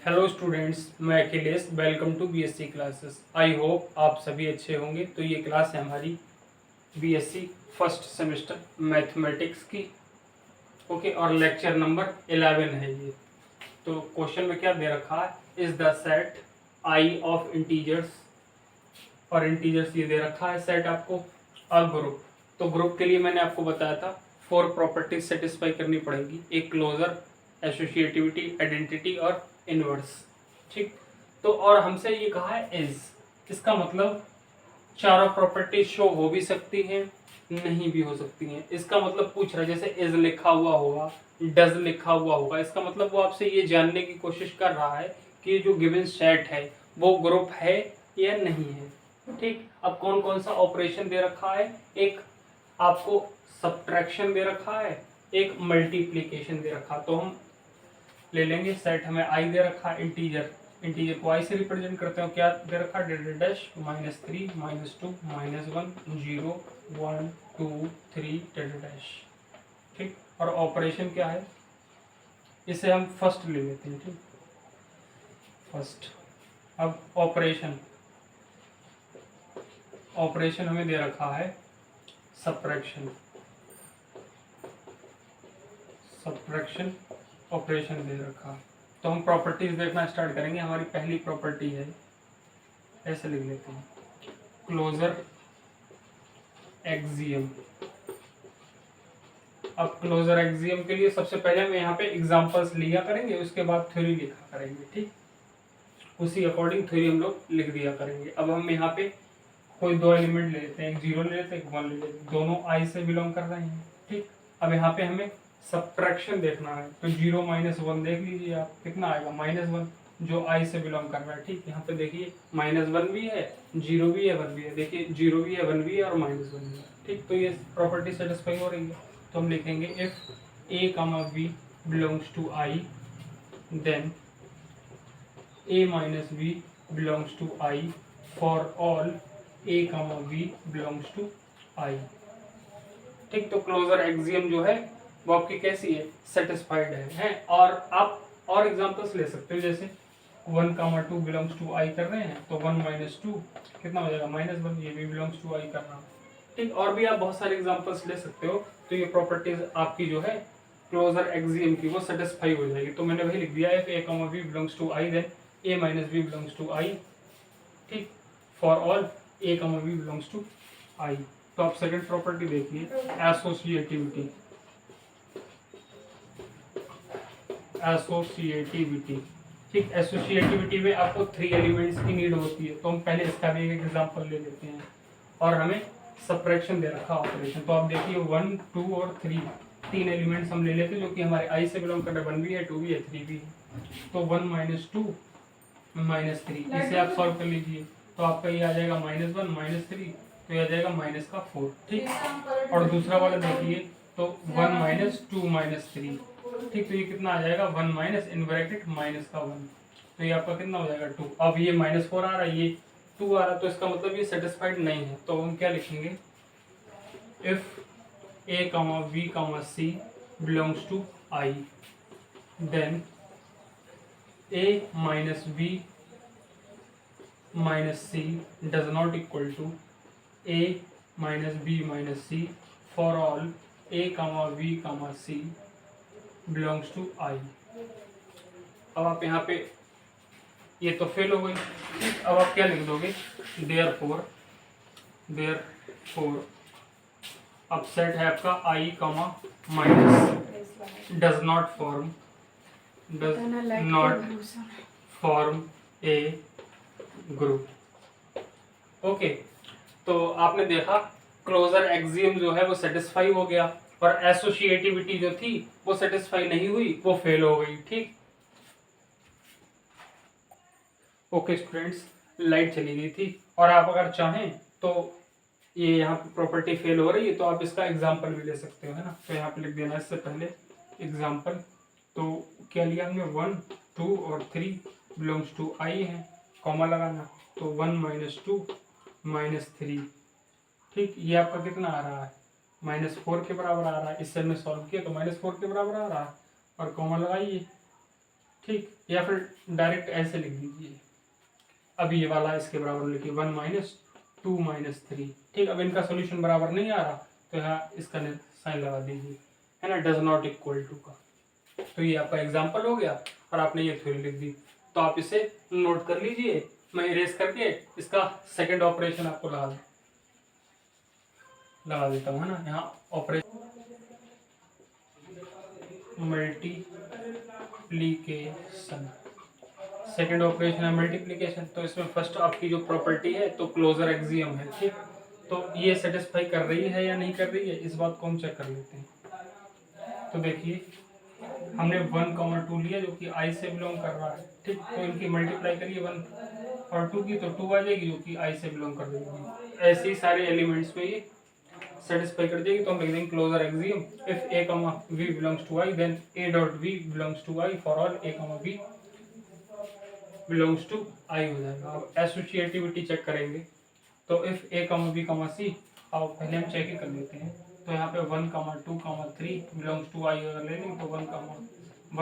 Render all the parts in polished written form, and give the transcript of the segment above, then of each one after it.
Hello students, मैं Akhilesh. Welcome to BSc classes. I hope आप सभी अच्छे होंगे। तो ये क्लास है हमारी बीएससी फर्स्ट सेमेस्टर मैथमेटिक्स की। ओके, और लेक्चर नंबर 11 है ये। तो क्वेश्चन में क्या दे रखा है, is the set I of integers, और इंटीजर्स ये दे रखा है सेट आपको अ ग्रुप। तो ग्रुप के लिए मैंने आपको बताया था 4 प्रॉपर्टीज सेटिस्फाई करनी पड़ेगी, एक क्लोजर, एसोसिएटिविटी, आइडेंटिटी और इनवर्स। ठीक, तो और हमसे ये कहा है इज, इसका मतलब चारों प्रॉपर्टी शो हो भी सकती हैं, नहीं भी हो सकती हैं। इसका मतलब पूछ रहा है, जैसे इज लिखा हुआ होगा, डज लिखा हुआ होगा, इसका मतलब वो आपसे ये जानने की कोशिश कर रहा है कि जो गिवन सेट है वो ग्रुप है या नहीं है। ठीक, अब कौन कौन सा ऑपरेशन दे रखा है, एक आपको सब्ट्रैक्शन दे रखा है, एक मल्टीप्लीकेशन दे रखा। तो हम ले लेंगे सेट, हमें आई दे रखा है इंटीजर, इंटीजर को आई से रिप्रेजेंट करते हो, क्या दे रखा है, डैश -3 -2 -1 0 1 2 3 डैश। ठीक, और ऑपरेशन क्या है, इसे हम फर्स्ट ले लेते हैं। ठीक, फर्स्ट। अब ऑपरेशन, ऑपरेशन हमें दे रखा है सब्ट्रैक्शन, सब्ट्रैक्शन ऑपरेशन दे रखा। तो हम प्रॉपर्टीज देखना स्टार्ट करेंगे। हमारी पहली प्रॉपर्टी है, ऐसे लिख लेते हैं, क्लोजर एक्सियम। अब क्लोजर एक्सियम के लिए सबसे पहले हम यहाँ पे एग्जांपल्स लिया करेंगे, उसके बाद थ्योरी लिखा करेंगे। ठीक, उसी अकॉर्डिंग थ्योरी हम लोग लिख दिया करेंगे। अब हम यहाँ पे कोई दो एलिमेंट ले लेते हैं, एक 0 ले लेते हैं, एक 1 ले लेते हैं, दोनों आई से बिलोंग कर रहे हैं। ठीक, अब यहाँ पे हमें सब्ट्रैक्शन देखना है, तो 0 -1 देख लीजिए आप, कितना आएगा, -1, जो आई से बिलोंग कर रहा है। ठीक, यहाँ पे देखिए -1 भी है, 0 भी है, 1 भी है, देखिए 0 भी है, 1 भी है और -1 भी है। ठीक, तो ये प्रॉपर्टी सेटिस्फाई हो रही है। तो हम लिखेंगे if A comma B belongs to I, then a minus b belongs to I for all a comma b belongs to I। ठीक, तो क्लोजर एक्सियम जो है वो आपकी कैसी है, सेटिस्फाइड है। और आप और एग्जांपल्स ले सकते हो, जैसे 1 कामा 2 बिलोंग्स टू आई कर रहे हैं, तो 1 -2 कितना हो जाएगा, -1, ये भी बिलोंग्स टू आई करना। ठीक, और भी आप बहुत सारे एग्जांपल्स ले सकते हो। तो ये प्रॉपर्टीज आपकी जो है क्लोजर एक्सियम की वो सेटिस्फाई हो जाएगी। तो मैंने वही लिख दिया है, A comma B belongs to I, then a minus b belongs to I। ठीक, for all a comma b belongs to I। तो आप सेकंड प्रॉपर्टी देखिए, एसोसिएटिविटी, एसोसिएटिविटी। ठीक, एसोसिएटिविटी में आपको 3 एलिमेंट्स की नीड होती है। तो हम पहले इसका भी एक एग्जांपल ले लेते हैं, और हमें सब्ट्रैक्शन दे रखा ऑपरेशन। तो आप देखिए 1 2 और 3, 3 एलिमेंट्स हम ले लेते हैं जो कि हमारे आई से बिलोंग कर रहे हैं, 1 भी है, 2 भी है, 3 भी है। तो 1 -2 -3, इसे आप सॉल्व कर लीजिए, तो आपका ये आ जाएगा -1 -3, तो ये आ जाएगा -4। ठीक, और दूसरा वाला देखिए, तो 1 -2 -3। ठीक, तो ये कितना आ जाएगा, 1 माइनस इन ब्रैकेट -1, तो ये आपका कितना हो जाएगा, 2। अब ये -4 आ रहा है, ये 2 आ रहा है, तो इसका मतलब ये सेटिस्फाइड नहीं है। तो हम क्या लिखेंगे, if a comma b comma c belongs to I, then a minus b minus c does not equal to a minus b minus c for all a comma b comma c belongs to I। अब आप यहाँ पे, ये तो fail हो गई। अब आप क्या लिख दोगे, देयरफॉर, देयरफॉर अब सेट है आपका I comma minus does not form, does not form A group. Okay, तो आपने देखा क्लोजर एक्सियम जो है वो सेटिस्फाई हो गया, और एसोसिएटिविटी जो थी वो सेटिस्फाई नहीं हुई, वो फेल हो गई। ठीक, ओके स्टूडेंट्स, लाइट चली गई थी, और आप अगर चाहें तो ये यहाँ पे प्रॉपर्टी फेल हो रही है, तो आप इसका एग्जांपल भी ले सकते हो, है ना। तो यहाँ पे लिख देना इससे पहले एग्जांपल। तो क्या लिया हमने, 1 2 और 3 बिलोंग्स टू आई है, कॉमा लगाना, तो 1 -2 -3। ठीक, ये आपका कितना आ रहा है, -4 के बराबर आ रहा है। इससे हमने सॉल्व किया तो -4 के बराबर आ रहा है, और कॉमा लगाइए, ठीक, या फिर डायरेक्ट ऐसे लिख दीजिए, अब ये वाला इसके बराबर लिखिए 1 माइनस 2 माइनस 3। ठीक, अब इनका सोल्यूशन बराबर नहीं आ रहा तो यहाँ इसका साइन लगा दीजिए, है ना, डज नॉट इक्वल टू का। तो ये आपका एग्जाम्पल हो गया और आपने ये थ्योरी लिख दी। तो आप इसे नोट कर लीजिए, मैं इरेज करके इसका सेकंड ऑपरेशन आपको लगा देता हूँ, है ना। यहाँ ऑपरेशन मल्टीप्लीकेशन, सेकंड ऑपरेशन है मल्टीप्लीकेशन। तो इसमें फर्स्ट आपकी जो प्रॉपर्टी है तो क्लोजर एक्सियम है। ठीक, तो ये सेटिस्फाई कर रही है या नहीं कर रही है, इस बात को हम चेक कर लेते हैं। तो देखिए हमने 1,2 लिया जो कि आई से बिलोंग कर रहा है। ठीक, तो इनकी मल्टीप्लाई करिए 1 और 2 की तो 2 आ जाएगी जो कि आई से बिलोंग कर देगी। ऐसे ही सारे एलिमेंट्स में ये सेटिस्फाई कर देगी। तो हम लिख देंगे closure axiom, if a comma v belongs to i then a dot v belongs to i for all a comma v belongs to i हो जाएगा। अब एसोसिएटिविटी चेक करेंगे तो if a comma b comma c, अब पहले हम check ही कर लेते हैं। तो यहाँ पे 1 comma 2 comma 3 belongs to i अगर ले लेंगे तो 1 कॉमा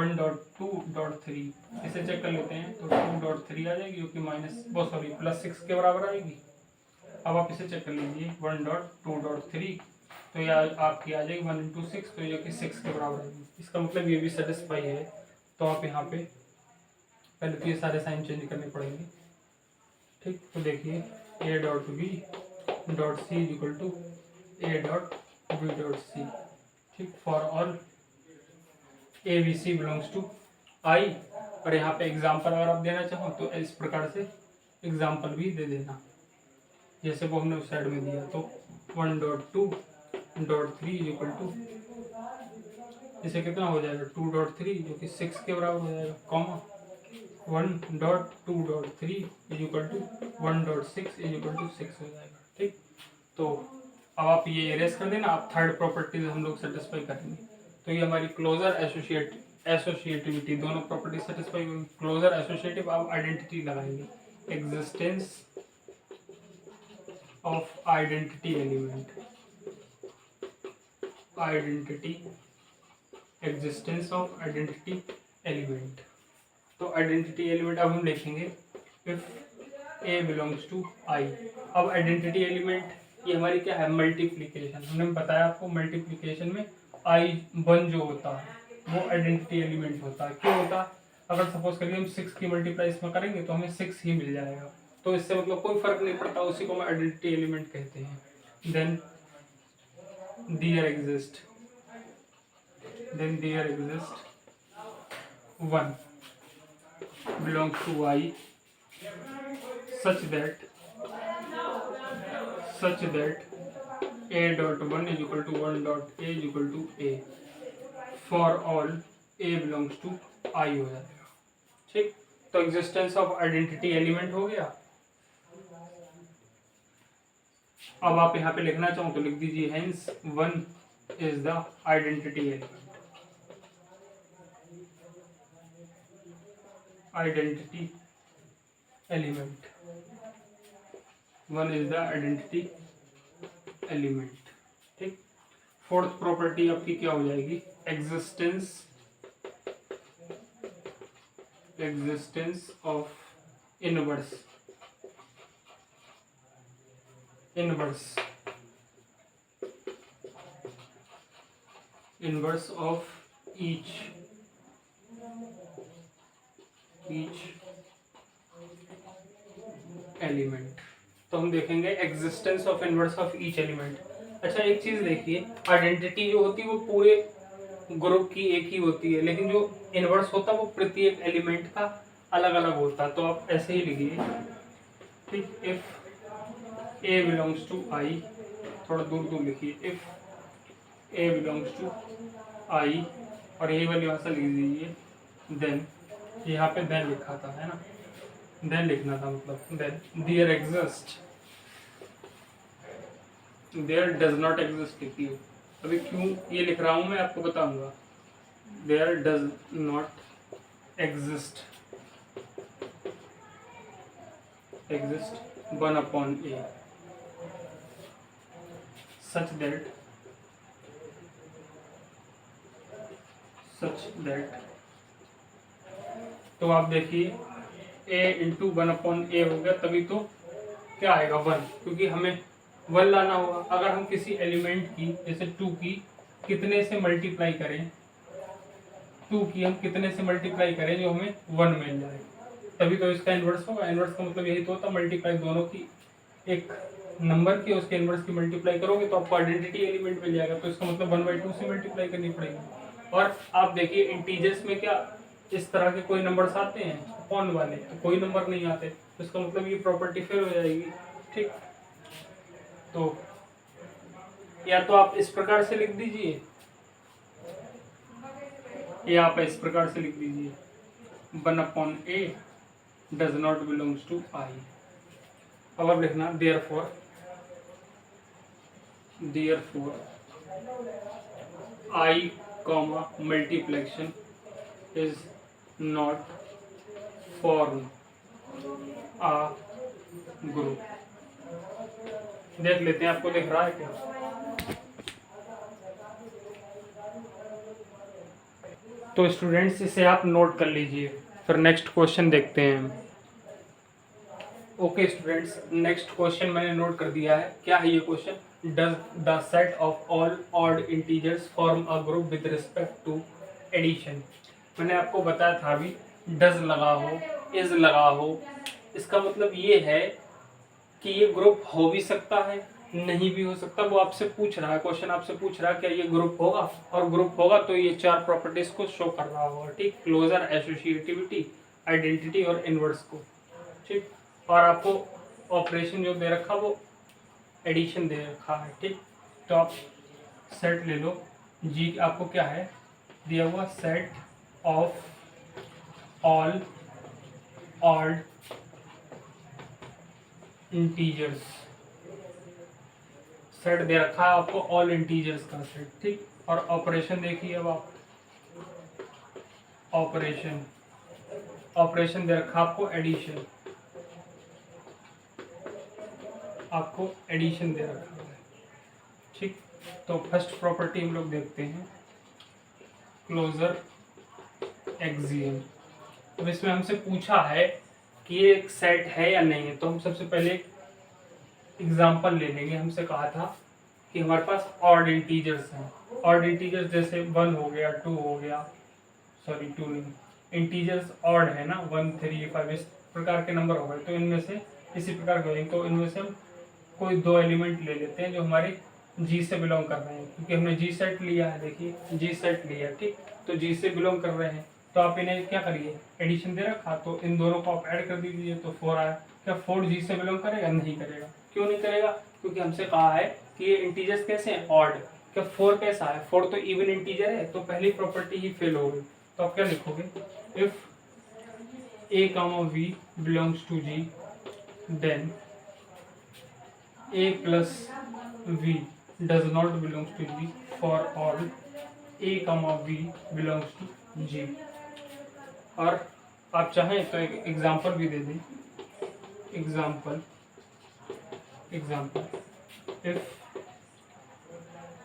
1 डॉट 2 डॉट 3 इसे चेक कर लेते हैं तो 2 डॉट 3 आ जाएगी जो कि प्लस 6 के बराबर आएगी। अब आप इसे चेक कर लीजिए 1 डॉट 2 डॉट 3 तो यह आपकी आ जाएगी 1 इंटू 6 तो जो कि 6 के बराबर आएगी। इसका मतलब ये भी सेटिस्फाई है। तो आप यहाँ पे पहले तो ये सारे साइन चेंज करने पड़ेंगे। ठीक, तो देखिए a dot B dot C is equal to a dot B dot C. ठीक, for all A B C belongs to I. और यहाँ पे एग्जाम्पल अगर आप देना चाहो तो इस प्रकार से एग्जाम्पल भी दे देना जैसे वो हमने उस साइड में दिया। तो 1 dot 2 dot 3 is equal to, इसे कितना हो जाएगा 2 डॉट 3 जो कि 6 के बराबर हो जाएगा, comma 1 dot 2 dot 3 is equal to 1 dot 6 is equal to 6 हो जाएगा। ठीक, तो अब आप ये इरेज कर देना, आप थर्ड प्रॉपर्टीज हम लोग सेटिस्फाई करेंगे। तो ये हमारी क्लोजर एसोसिएटिविटी दोनों प्रॉपर्टी सेटिस्फाई होंगी। क्लोजर एसोसिएटिव आप आइडेंटिटी लगाएंगे, existence of identity element, identity existence of identity element. तो आइडेंटिटी एलिमेंट अब हम लिखेंगे इफ ए बिलोंग्स टू आई। अब आइडेंटिटी एलिमेंट ये हमारी क्या है, मल्टीप्लीकेशन। हमने बताया आपको मल्टीप्लीकेशन में आई 1 जो होता है वो आइडेंटिटी एलिमेंट होता है। क्यों होता है, अगर सपोज करिए हम 6 की मल्टीप्लाई इसमें करेंगे तो हमें 6 ही मिल जाएगा, तो इससे मतलब कोई फर्क नहीं पड़ता, उसी को हम आइडेंटिटी एलिमेंट कहते हैं। Then there exist 1 belongs to I such that a dot 1 is equal to 1 dot a is equal to a for all a belongs to I हो जाएगा। ठीक, तो एग्जिस्टेंस ऑफ आइडेंटिटी एलिमेंट हो गया। अब आप यहाँ पे लिखना चाहो तो लिख दीजिए hence 1 is the identity element, identity element 1 is the identity element. ठीक, फोर्थ प्रॉपर्टी आपकी क्या हो जाएगी, existence of inverse of each element. तो हम देखेंगे existence of inverse of each element. अच्छा, एक चीज देखिए, आइडेंटिटी जो होती है वो पूरे ग्रुप की एक ही होती है, लेकिन जो इनवर्स होता है वो प्रत्येक एलिमेंट का अलग अलग होता है। तो आप ऐसे ही लिखिए, ठीक, इफ ए बिलोंग्स टू आई, थोड़ा दूर दूर लिखिए, if A belongs to I और यही वाली भाषा लिख दीजिए, देन यहाँ पे देन लिखा था, है ना, देन लिखना था, मतलब then there exist, there does not exist लिखिए। अभी क्यों ये लिख रहा हूं मैं आपको बताऊंगा। There does not exist 1 upon a such that तो आप देखिए a इंटू 1/a हो गया, तभी तो क्या आएगा 1, क्योंकि हमें 1 लाना होगा। अगर हम किसी एलिमेंट की जैसे 2 की कितने से मल्टीप्लाई करें, 2 की हम कितने से मल्टीप्लाई करें जो हमें 1 मिल जाए, तभी तो इसका इन्वर्स होगा। इन्वर्स का मतलब यही तो होता है, मल्टीप्लाई दोनों की, एक नंबर की उसके इन्वर्स की मल्टीप्लाई करोगे तो आपको आइडेंटिटी एलिमेंट मिल जाएगा, तो इसका मतलब 1/2 से मल्टीप्लाई करनी पड़ेगी। और आप देखिए इंटीजर्स में क्या इस तरह के कोई नंबर्स आते हैं अपॉन वाले, तो कोई नंबर नहीं आते, तो इसका मतलब ये प्रॉपर्टी फेल हो जाएगी। ठीक, तो या तो आप इस प्रकार से लिख दीजिए या आप इस प्रकार से लिख दीजिए 1/a does not belongs to I। अब आप लिखना therefore I comma multiplication is not form a group. देख लेते हैं आपको दिख रहा है क्या। तो स्टूडेंट्स इसे आप नोट कर लीजिए, फिर नेक्स्ट क्वेश्चन देखते हैं। ओके स्टूडेंट्स, नेक्स्ट क्वेश्चन मैंने नोट कर दिया है। क्या है ये क्वेश्चन? Does the set of all odd integers form a group with respect to addition. मैंने आपको बताया था अभी, डज लगा हो, इज लगा हो, इसका मतलब ये है कि ये ग्रुप हो भी सकता है, नहीं भी हो सकता। वो आपसे पूछ रहा है, क्वेश्चन आपसे पूछ रहा है क्या ये ग्रुप होगा, और ग्रुप होगा तो ये 4 प्रॉपर्टीज को शो कर रहा होगा। ठीक, क्लोजर, एसोसिएटिविटी, आइडेंटिटी और इनवर्स को। ठीक, और आपको ऑपरेशन जो दे रखा वो एडिशन दे रखा है। ठीक, तो आप सेट ले लो जी, आपको क्या है दिया हुआ, set of all odd integers, set दे रखा है आपको ऑल इंटीजर्स का सेट। ठीक, और ऑपरेशन देखिए, अब आप ऑपरेशन दे रखा आपको एडिशन, आपको एडिशन दे रखा है। ठीक, तो फर्स्ट प्रॉपर्टी हम लोग देखते हैं, क्लोजर एक्सियम। अब इसमें हमसे पूछा है कि ये एक सेट है या नहीं है, तो हम सबसे पहले एग्जाम्पल ले लेंगे। हमसे कहा था कि हमारे पास ऑड इंटीजर्स हैं, ऑड इंटीजर्स जैसे 1 हो गया, 2 हो गया, सॉरी 2 नहीं, इंटीजर्स ऑड है ना, 1 3 5 इस प्रकार के नंबर हो गए, तो इनमें से इसी प्रकार के, तो इनमें से हम कोई 2 एलिमेंट ले लेते हैं जो हमारे जी से बिलोंग कर रहे हैं, क्योंकि हमने जी सेट लिया है। देखिए जी सेट लिया, ठीक, तो जी से बिलोंग कर रहे हैं, तो आप इन्हें क्या करिए, एडिशन दे रखा, तो इन दोनों को आप ऐड कर दीजिए, तो 4 आया। क्या 4 जी से बिलोंग करेगा? नहीं करेगा। क्यों नहीं करेगा? क्योंकि हमसे कहा है कि ये इंटीजर्स कैसे हैं, ऑड। क्या 4 कैसा है? 4 तो इवन इंटीजर है, तो पहली प्रॉपर्टी ही फेल हो गई। तो आप क्या लिखोगे, if a, v belongs to G, then a plus v does not belongs to G for all a, v belongs to G। और आप चाहें तो एक एग्जांपल भी दे दें, एग्जांपल इफ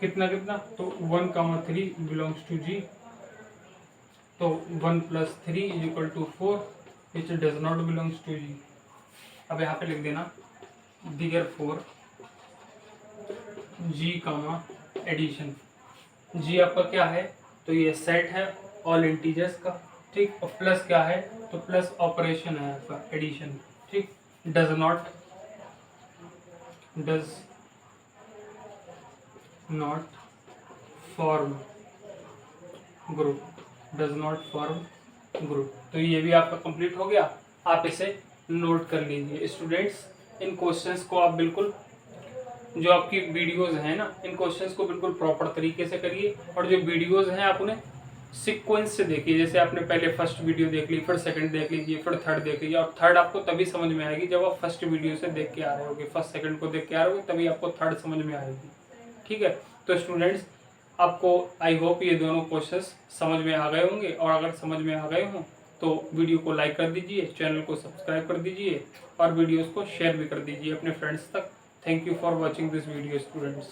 कितना कितना, तो 1, 3 belongs to G, तो 1 + 3 = 4 which does not belongs to G। अब यहाँ पे लिख देना therefore G, एडिशन। G आपका क्या है, तो ये सेट है ऑल इंटीजर्स का, ठीक, और प्लस क्या है, तो प्लस ऑपरेशन है आपका एडिशन, ठीक। डज नॉट फॉर्म ग्रुप, तो ये भी आपका कंप्लीट हो गया। आप इसे नोट कर लीजिए स्टूडेंट्स। इन क्वेश्चंस को आप बिल्कुल, जो आपकी वीडियोस हैं ना, इन क्वेश्चंस को बिल्कुल प्रॉपर तरीके से करिए, और जो वीडियोस हैं आप उन्हें सीक्वेंस से देखिए। जैसे आपने पहले फर्स्ट वीडियो देख ली, फिर सेकंड देख लीजिए, फिर थर्ड देख लीजिए, और थर्ड आपको तभी समझ में आएगी जब आप फर्स्ट वीडियो से देख के आ रहे होगे, फर्स्ट सेकंड को देख के आ रहे होगे, तभी आपको थर्ड समझ में आएगी। ठीक है, तो स्टूडेंट्स आपको आई होप ये दोनों क्वेश्चंस समझ में आ गए होंगे, और अगर समझ में आ गए हों तो वीडियो को लाइक कर दीजिए, चैनल को सब्सक्राइब कर दीजिए, और वीडियोस को शेयर भी कर दीजिए अपने फ्रेंड्स तक। Thank you for watching this video students.